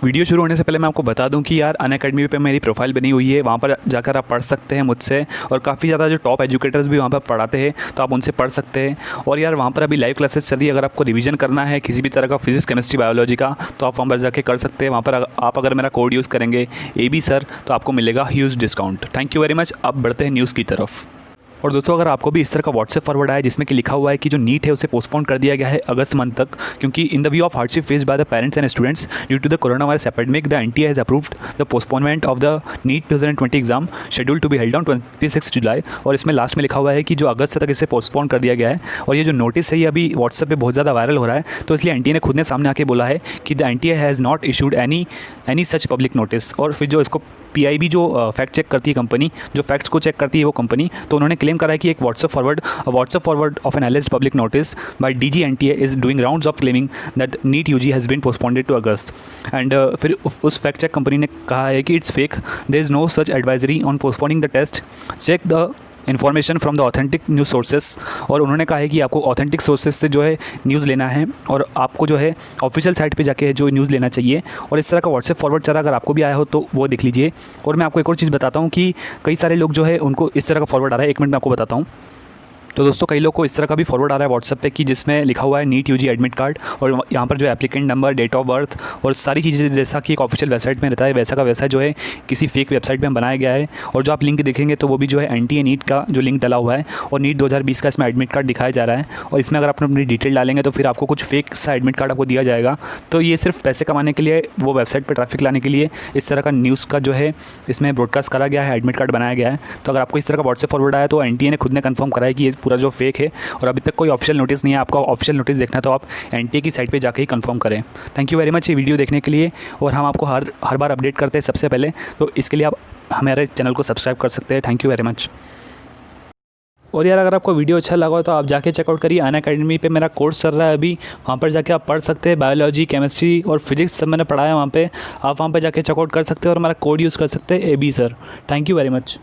Video शुरू होने से पहले मैं आपको बता दूं कि यार अनअकैडमी पे मेरी प्रोफाइल बनी हुई है, वहाँ पर जाकर आप पढ़ सकते हैं मुझसे। और काफ़ी ज़्यादा जो टॉप एजुकेटर्स भी वहाँ पर पढ़ाते हैं, तो आप उनसे पढ़ सकते हैं। और यार वहाँ पर अभी लाइव क्लासेस चल रही है, अगर आपको रिवीजन करना है किसी भी तरह का फिजिक्स, केमिस्ट्री, बायोलॉजी का, तो आप वहाँ पर जाके कर सकते हैं। वहाँ पर आप अगर मेरा कोड यूज़ करेंगे AB सर, तो आपको मिलेगा huge discount. Thank you very much. अब बढ़ते हैं न्यूज़ की तरफ। और दोस्तों, अगर आपको भी इस तरह का व्हाट्सएप फॉरवर्ड आया जिसमें कि लिखा हुआ है कि जो नीट है उसे पोस्टपोन कर दिया गया है अगस्त मंथ तक, क्योंकि in the view of hardship faced by the parents and students due to the corona virus epidemic, the NTA has approved the postponement of the NEET 2020 exam schedule to be held on 26 July. और इसमें last में लिखा हुआ है कि जो अगस्त तक इसे पोस्टपोन कर दिया गया है। और ये जो नोटिस है ये अभी व्हाट्सएप पे बहुत ज़्यादा वायरल हो रहा है, तो इसलिए NTA ने खुद ने सामने आके बोला है कि the NTA has not issued any such public notice. और फिर जो इसको PIB जो फैक्ट चेक करती है कंपनी, जो फैक्ट्स को चेक करती है वो कंपनी, तो उन्होंने क्लेम करा है कि एक WhatsApp forward of an alleged public notice by DG NTA is doing rounds of claiming that NEET UG has been postponed to August. And फिर उस फैक्ट चेक कंपनी ने कहा है कि it's fake, there is no such advisory on postponing the test, check the information from the authentic news sources. और उन्होंने कहा है कि आपको ऑथेंटिक सोर्सेज से जो है न्यूज़ लेना है, और आपको जो है ऑफिशियल साइट पे जाके जो न्यूज़ लेना चाहिए। और इस तरह का व्हाट्सएप फॉरवर्ड चला, अगर आपको भी आया हो तो वो देख लीजिए। और मैं आपको एक और चीज़ बताता हूँ कि कई सारे लोग जो है उनको इस तरह का फॉरवर्ड आ रहा है, 1 मिनट में आपको बताता हूँ। तो दोस्तों, कई लोग को इस तरह का भी फॉरवर्ड आ रहा है व्हाट्सएप पे कि जिसमें लिखा हुआ है नीट UG एडमिट कार्ड, और यहाँ पर जो applicant number, date of birth और सारी चीज़ें जैसा कि एक ऑफिशियल वेबसाइट में रहता है वैसा का वैसा जो है किसी फेक वेबसाइट में बनाया गया है। और जो आप लिंक देखेंगे तो वो भी जो है NTA नीट का जो लिंक डला हुआ है, और नीट 2020 का इसमें एडमिट कार्ड दिखाया जा रहा है। और इसमें अगर आप अपनी डिटेल डालेंगे तो फिर आपको कुछ फेक सा एडमिट कार्ड आपको दिया जाएगा। तो ये सिर्फ पैसे कमाने के लिए, वो वेबसाइट पर ट्रैफिक लाने के लिए इस तरह का न्यूज़ का जो है इसमें ब्रॉडकास्ट करा गया है, एडमिट कार्ड बनाया गया है। तो अगर आपको इस तरह का व्हाट्सएप फॉरवर्ड आया तो NTA ने खुद ने कंफर्म करा है कि ये पूरा जो फेक है, और अभी तक कोई ऑफिशियल नोटिस नहीं है। आपका ऑफिशियल नोटिस देखना है तो आप NTA की साइट पे जाके ही कंफर्म करें। थैंक यू वेरी मच ये वीडियो देखने के लिए। और हम आपको हर बार अपडेट करते हैं सबसे पहले, तो इसके लिए आप हमारे चैनल को सब्सक्राइब कर सकते हैं। Thank you very much. और यार, अगर आपको वीडियो अच्छा लगा हो तो आप जाके चेकआउट करिए, अनअकैडमी पे मेरा कोर्स चल रहा है अभी, वहाँ पर जाके आप पढ़ सकते हैं। बायोलॉजी, केमिस्ट्री और फिजिक्स सब मैंने पढ़ाया वहाँ पे, आप वहाँ पे जाके चेकआउट कर सकते हैं और हमारा कोड यूज़ कर सकते हैं AB sir. Thank you very much.